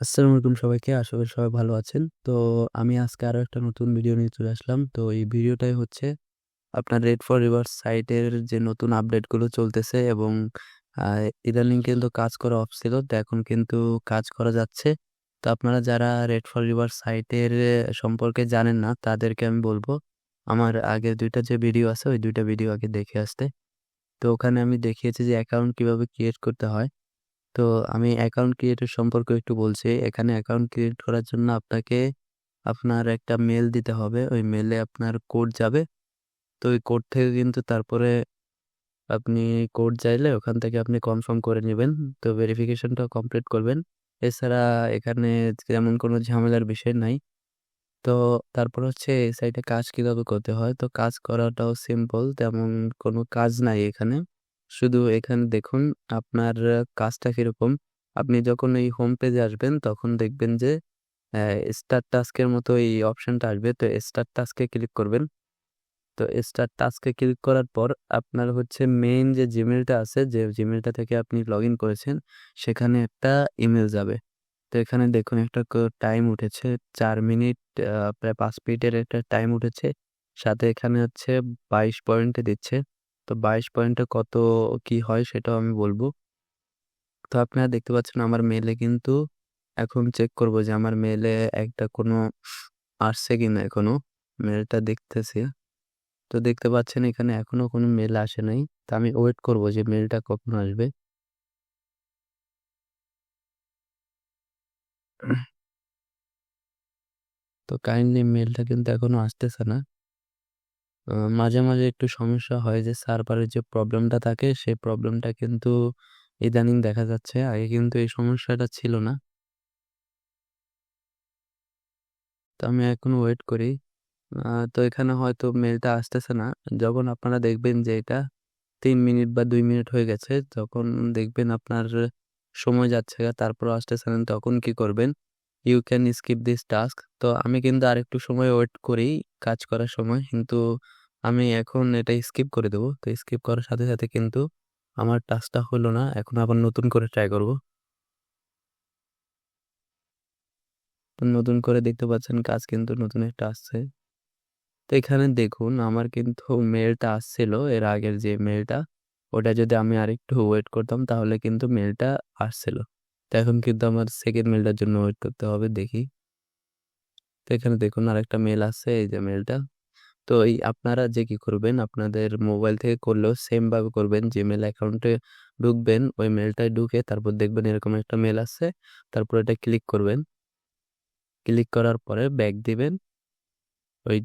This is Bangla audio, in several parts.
আসসালামু আলাইকুম সবাইকে। আশা করি সবাই ভালো আছেন। তো আমি আজকে আরো একটা নতুন ভিডিও নিয়ে চলে আসলাম। তো এই ভিডিওটাই হচ্ছে আপনার রেড ফর রিভার্স সাইটের যে নতুন আপডেটগুলো চলতেছে এবং আ ইদানিং কিন্তু কাজ করা অফ ছিল। তো এখন কিন্তু কাজ করা যাচ্ছে। তো আপনারা যারা রেড ফর রিভার্স সাইটের সম্পর্কে জানেন না তাদেরকে আমি বলব, আমার আগের ২ টা যে ভিডিও আছে ওই ২ টা ভিডিও আগে দেখে আসতে। তো ওখানে আমি দেখিয়েছি যে অ্যাকাউন্ট কিভাবে ক্রিয়েট করতে হয়। তো আমি অ্যাকাউন্ট ক্রিয়েটের সম্পর্কে একটু বলছি। এখানে অ্যাকাউন্ট ক্রিয়েট করার জন্য আপনাকে আপনার একটা মেল দিতে হবে। ওই মেলে আপনার কোড যাবে। তো ওই কোড থেকে কিন্তু তারপরে আপনি কোড চাইলে ওখান থেকে আপনি কনফার্ম করে নিবেন। তো ভেরিফিকেশনটাও কমপ্লিট করবেন। এছাড়া এখানে তেমন কোনো ঝামেলার বিষয় নাই। তো তারপর হচ্ছে এই সাইটে কাজ কিভাবে করতে হয়। তো কাজ করাটাও সিম্পল, তেমন কোনো কাজ নাই এখানে। শুধু এখানে দেখুন আপনার কাজটা কিরকম। আপনি যখন এই হোম পেজে আসবেন তখন দেখবেন যে স্টার্ট টাস্কের মতো এই অপশনটা আসবে। তো স্টার্ট টাস্কে ক্লিক করবেন। তো স্টার্ট টাস্কে ক্লিক করার পর আপনার হচ্ছে মেইন যে জিমেলটা আছে, যে জিমেলটা থেকে আপনি লগইন করেছেন, সেখানে একটা ইমেল যাবে। তো এখানে দেখুন একটা টাইম উঠেছে ৪ মিনিট, প্রায় ৫ মিনিটের একটা টাইম উঠেছে। সাথে এখানে হচ্ছে ২২ পয়েন্টে দিচ্ছে। তো ২২ পয়েন্টে কত কি হয় সেটাও আমি বলব। তো আপনারা দেখতে পাচ্ছেন আমার মেইলে কিন্তু এখন চেক করব যে আমার মেইলে একটা কোনো আসছে কিনা এখনো। মেইলটা দেখতেছি। তো দেখতে পাচ্ছেন এখানে এখনো কোনো মেইল আসে নাই। তো আমি ওয়েট করব যে মেইলটা কখন আসবে। তো কাইন্ডলি মেইলটা কিন্তু এখনো আসতেছে না। মাঝে, মাঝে একটু সমস্যা হয় যে সার্ভারের যে প্রবলেমটা থাকে সেই প্রবলেমটা কিন্তু ইদানিং দেখা যাচ্ছে। আগে কিন্তু এই সমস্যাটা ছিল না। তো আমি এখন ওয়েট করি। তো এখানে হয়তো মেইলটা আসতেছে না। যখন আপনারা দেখবেন যে এটা ৩ মিনিট বা ২ মিনিট হয়ে গেছে, তখন দেখবেন আপনার সময় যাচ্ছে গা, তারপরও আসতেছে না, তখন কি করবেন? You can skip this task. তো আমি কিন্তু আরেকটু সময় ওয়েট করি কাজ করার সময়। কিন্তু আমি এখন এটা স্কিপ করে দেব। তো স্কিপ করার সাথে, সাথে কিন্তু আমার টাস্কটা হলো না। এখন আবার নতুন করে ট্রাই করব। তো নতুন করে দেখতে পাচ্ছেন কাজ কিন্তু নতুন একটা আসছে। তো এখানে দেখুন আমার কিন্তু মেইলটা আসছিল এর আগের যে মেইলটা, ওটা যদি আমি আরেকটু ওয়েট করতাম তাহলে কিন্তু মেইলটা আসছিল। তো এখন কিন্তু আমার সেকেন্ড মেইলটার জন্য ওয়েট করতে হবে, দেখি। তো এখানে দেখুন আরেকটা মেইল আসছে, এই যে মেইলটা। তো এই আপনারা যে কি করবেন, আপনাদের মোবাইল থেকে করলেও সেম ভাবে করবেন। জিমেল অ্যাকাউন্টে ঢুকবেন, ওই মেইলটায় ঢুকে তারপর দেখবেন এরকম একটা মেইল আসছে। তারপর এটা ক্লিক করবেন। ক্লিক করার পরে ব্যাক দিবেন। ওই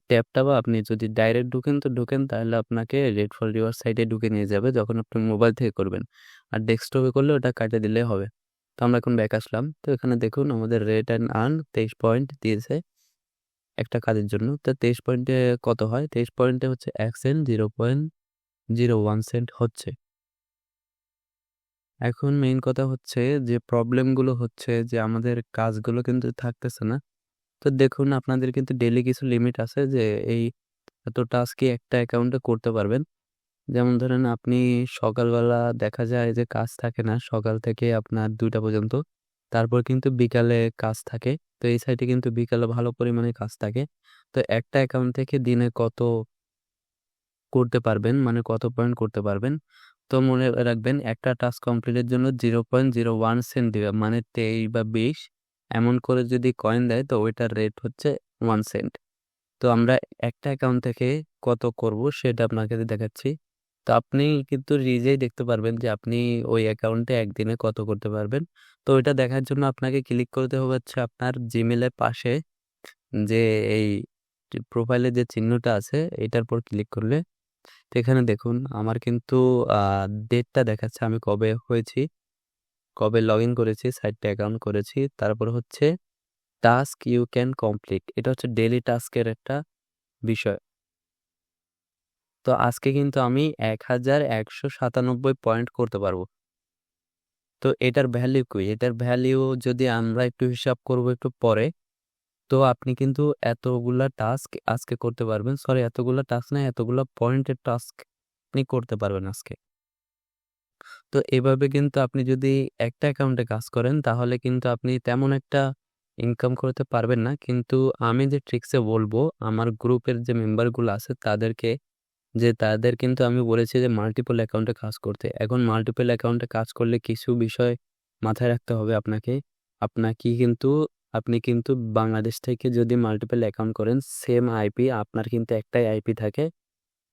ট্যাবটা বা আপনি যদি ডাইরেক্ট ঢুকেন তো ঢুকেন, তাহলে আপনাকে রেড ফর রিভার সাইটে ঢুকে নিয়ে যাবে যখন আপনি মোবাইল থেকে করবেন। আর ডেস্কটপে করলে ওটা কাটে দিলে হবে। তো আমরা এখন ব্যাক আসলাম। তো এখানে দেখুন আমাদের রেট অ্যান্ড আর্ন ২৩ পয়েন্ট দিয়েছে একটা কাজের জন্য। তো ২৩ পয়েন্টে কত হয়? ২৩ পয়েন্টে হচ্ছে ১ সেন্ট, 0.01 সেন্ট হচ্ছে। এখন মেইন কথা হচ্ছে যে প্রবলেমগুলো হচ্ছে যে আমাদের কাজগুলো কিন্তু থাকতেছে না। তো দেখুন আপনাদের কিন্তু ডেইলি কিছু লিমিট আছে যে এই এত টাস্কই একটা অ্যাকাউন্টে করতে পারবেন। যেমন ধরেন আপনি সকালবেলা দেখা যায় যে কাজ থাকে না, সকাল থেকে আপনার ২টা পর্যন্ত। তারপর কিন্তু বিকালে কাজ থাকে। তো এই সাইটে কিন্তু বিকালে ভালো পরিমাণে কাজ থাকে। তো একটা অ্যাকাউন্ট থেকে দিনে কত করতে পারবেন, মানে কত পয়েন্ট করতে পারবেন। তো মনে রাখবেন একটা টাস্ক কমপ্লিটের জন্য 0.01 সেন্ট দিবে, মানে ২৩ বা ২০ এমন করে যদি কয়েন দেয় তো ওইটার রেট হচ্ছে 1 সেন্ট। তো আমরা একটা অ্যাকাউন্ট থেকে কত করব সেটা আপনাকে দেখাচ্ছি। তো আপনি কিন্তু নিজেই দেখতে পারবেন যে আপনি ওই অ্যাকাউন্টে একদিনে কত করতে পারবেন। তো ওইটা দেখার জন্য আপনাকে ক্লিক করতে হবে হচ্ছে আপনার জিমেলের পাশে যে এই প্রোফাইলে যে চিহ্নটা আছে এটার পর ক্লিক করলে, তো এখানে দেখুন আমার কিন্তু ডেটটা দেখাচ্ছে আমি কবে হয়েছি, কবে লগ ইন করেছি, সাইটটা অ্যাকাউন্ট করেছি। তারপর হচ্ছে টাস্ক ইউ ক্যান কমপ্লিট, এটা হচ্ছে ডেইলি টাস্কের একটা বিষয়। তো আজকে কিন্তু আমি ১,১৯৭ পয়েন্ট করতে পারবো। তো এটার ভ্যালু কি? এটার ভ্যালু যদি আমরা একটু হিসাব করব একটু পরে, তো আপনি কিন্তু এতগুলা টাস্ক আজকে করতে পারবেন। সরি, এতগুলা টাস্ক না, এতগুলা পয়েন্টের টাস্ক আপনি করতে পারবেন আজকে। তো এভাবে কিন্তু আপনি যদি একটা অ্যাকাউন্টে কাজ করেন তাহলে কিন্তু আপনি তেমন একটা ইনকাম করতে পারবেন না। কিন্তু আমি যে ট্রিক্সে বলবো আমার গ্রুপের যে মেম্বারগুলো আছে তাদের কিন্তু আমি বলেছি যে মাল্টিপল অ্যাকাউন্টে কাজ করতে। এখন মাল্টিপল অ্যাকাউন্টে কাজ করলে কিছু বিষয় মাথায় রাখতে হবে আপনাকে। আপনাকে কিন্তু আপনি কিন্তু বাংলাদেশ থেকে যদি মাল্টিপল অ্যাকাউন্ট করেন সেম আইপি আপনার কিন্তু একটাই আইপি থাকে।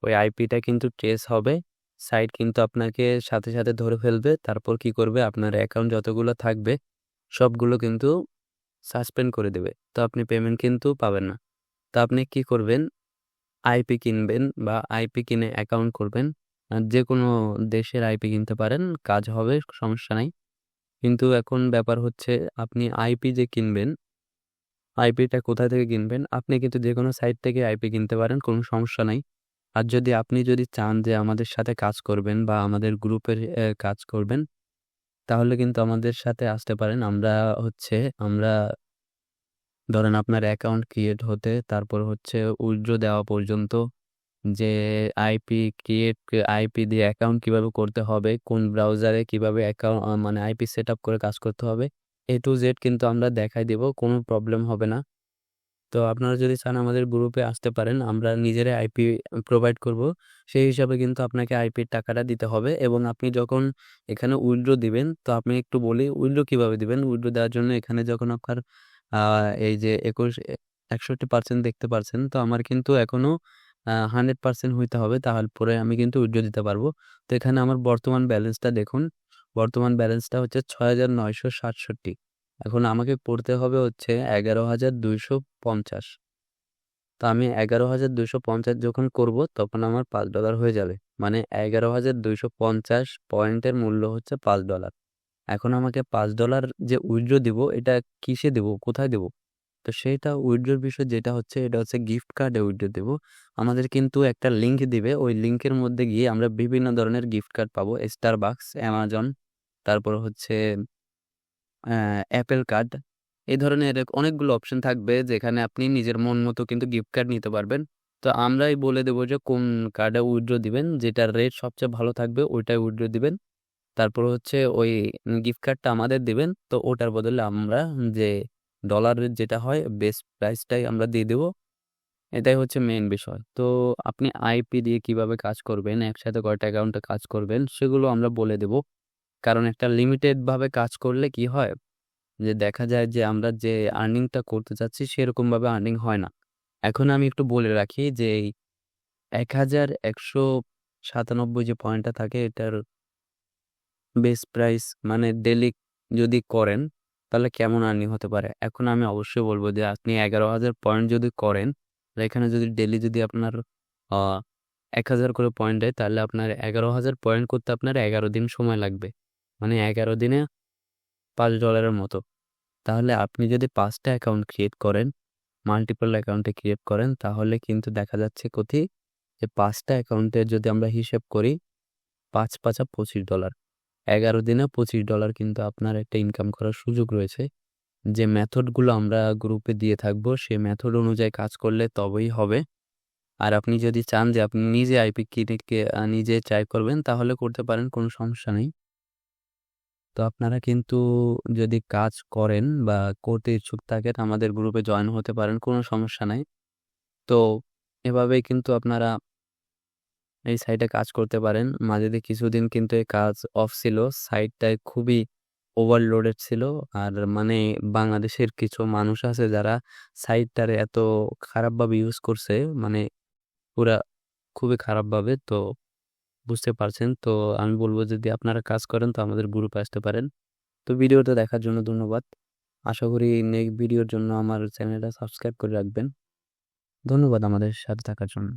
ওই আইপিটা কিন্তু ট্রেস হবে। সাইট কিন্তু আপনাকে সাথে ধরে ফেলবে। তারপর কি করবে আপনার অ্যাকাউন্ট যতগুলো থাকবে সবগুলো কিন্তু সাসপেন্ড করে দেবে। তো আপনি পেমেন্ট কিন্তু পাবেন না। তো আপনি কি করবেন আইপি কিনবেন বা আইপি কিনে অ্যাকাউন্ট করবেন। যেকোনো দেশের আইপি কিনতে পারেন, কাজ হবে, সমস্যা নাই। কিন্তু এখন ব্যাপার হচ্ছে আপনি আইপি যে কিনবেন, আইপিটা কোথা থেকে কিনবেন? আপনি কিন্তু যেকোনো সাইট থেকে আইপি কিনতে পারেন, কোনো সমস্যা নাই। আর আপনি যদি চান যে আমাদের সাথে কাজ করবেন বা আমাদের গ্রুপের কাজ করবেন, তাহলে কিন্তু আমাদের সাথে আসতে পারেন। আমরা ধরেন আপনার অ্যাকাউন্ট ক্রিয়েট হতে তারপর হচ্ছে উইথড্র দেওয়া পর্যন্ত যে আইপি দিয়ে অ্যাকাউন্ট কিভাবে করতে হবে, কোন ব্রাউজারে কিভাবে মানে আইপি সেটআপ করে কাজ করতে হবে, A to Z কিন্তু আমরা দেখাই দিব, কোনো প্রবলেম হবে না। তো আপনারা যদি চান আমাদের গ্রুপে আসতে পারেন, আমরা নিজেরাই আইপি প্রোভাইড করব। সেই হিসাবে কিন্তু আপনাকে আইপির টাকাটা দিতে হবে এবং আপনি যখন এখানে উইথড্র দিবেন, তো আপনি একটু বলি উইথড্র কিভাবে দিবেন? উইথড্র দেওয়ার জন্য এখানে যখন আপনার এই যে 61% দেখতে পারছেন, তো আমার কিন্তু এখনো 100% হইতে হবে, তাহলে পরে আমি কিন্তু উইথড্র দিতে পারবো। তো এখানে আমার বর্তমান ব্যালেন্সটা দেখুন। বর্তমান ব্যালেন্সটা হচ্ছে ৬,৯৬৭। এখন আমাকে পড়তে হবে হচ্ছে ১১,২৫০। তো আমি ১১,২৫০ যখন করব তখন আমার $5 হয়ে যাবে। মানে ১১,২৫০ পয়েন্টের মূল্য হচ্ছে $5। এখন আমাকে $5 যে উইথড্র দিব এটা কিসে দিব? কোথায় দিব? তো সেইটা উইথড্রর বিষয় যেটা হচ্ছে এটা হচ্ছে গিফট কার্ডে উইথড্র দেব। আমাদের কিন্তু একটা লিঙ্ক দিবে। ওই লিঙ্কের মধ্যে গিয়ে আমরা বিভিন্ন ধরনের গিফট কার্ড পাবো। Starbucks, Amazon, তারপর হচ্ছে অ্যাপেল কার্ড। এই ধরনের অনেকগুলো অপশন থাকবে যেখানে আপনি নিজের মন মতো কিন্তু গিফট কার্ড নিতে পারবেন। তো আমরাই বলে দেবো যে কোন কার্ডে উইথড্র দিবেন, যেটার রেট সবচেয়ে ভালো থাকবে ওইটাই উইথড্র দিবেন। তারপর হচ্ছে ওই গিফট কার্ডটা আমাদের দিবেন। তো ওটার বদলে আমরা যে ডলারের যেটা হয় বেস্ট প্রাইসটাই আমরা দিয়ে দেবো। এটাই হচ্ছে মেইন বিষয়। তো আপনি আইপি দিয়ে কিভাবে কাজ করবেন, একসাথে কয়টা অ্যাকাউন্টে কাজ করবেন সেগুলো আমরা বলে দেব। কারণ একটা লিমিটেড ভাবে কাজ করলে কি হয় যে দেখা যায় যে আমরা যে আর্নিংটা করতে চাচ্ছি সেরকমভাবে আর্নিং হয় না। এখন আমি একটু বলে রাখি যে এই ১,১৯৭ যে পয়েন্টটা থাকে এটার বেস প্রাইস মানে ডেইলি যদি করেন তাহলে কেমন আর্নিং হতে পারে? এখন আমি অবশ্যই বলব যে আপনি ১১,০০০ পয়েন্ট যদি করেন, এখানে যদি ডেইলি যদি আপনার আ ১,০০০ করে পয়েন্ট দেয় তাহলে আপনার ১১,০০০ পয়েন্ট করতে আপনার ১১ দিন সময় লাগবে। মানে ১১ দিনে $৫ মতো। তাহলে আপনি যদি ৫ টা অ্যাকাউন্ট ক্রিয়েট করেন, মাল্টিপল অ্যাকাউন্টে ক্রিয়েট করেন তাহলে কিন্তু দেখা যাচ্ছে যে ৫ টা অ্যাকাউন্টের যদি আমরা হিসেব করি ৫ ৫ $২৫। ১১ দিনে $২৫ কিন্তু আপনার একটা ইনকাম করার সুযোগ রয়েছে। যে মেথডগুলো আমরা গ্রুপে দিয়ে থাকবো সেই মেথড অনুযায়ী কাজ করলে তবেই হবে। আর আপনি যদি চান যে আপনি নিজে আইপি কিনে নিজে ট্রাই করবেন তাহলে করতে পারেন, কোনো সমস্যা নেই। তো আপনারা কিন্তু যদি কাজ করেন বা করতে ইচ্ছুক থাকেন আমাদের গ্রুপে জয়েন হতে পারেন, কোনো সমস্যা নাই। তো এভাবেই কিন্তু আপনারা এই সাইটে কাজ করতে পারেন। মাঝে দিয়ে কিছুদিন কিন্তু এই কাজ অফ ছিল। সাইটটায় খুবই ওভারলোডেড ছিল। আর মানে বাংলাদেশের কিছু মানুষ আছে যারা সাইটটারে এত খারাপভাবে ইউজ করছে, মানে পুরা খুবই খারাপভাবে। তো বুঝতে পারছেন। তো আমি বলব যদি আপনারা কাজ করেন তো আমাদের গ্রুপে আসতে পারেন। তো ভিডিওটা দেখার জন্য ধন্যবাদ। আশা করি নেক্সট ভিডিওর জন্য আমার চ্যানেলটা সাবস্ক্রাইব করে রাখবেন। ধন্যবাদ আমাদের সাথে থাকার জন্য।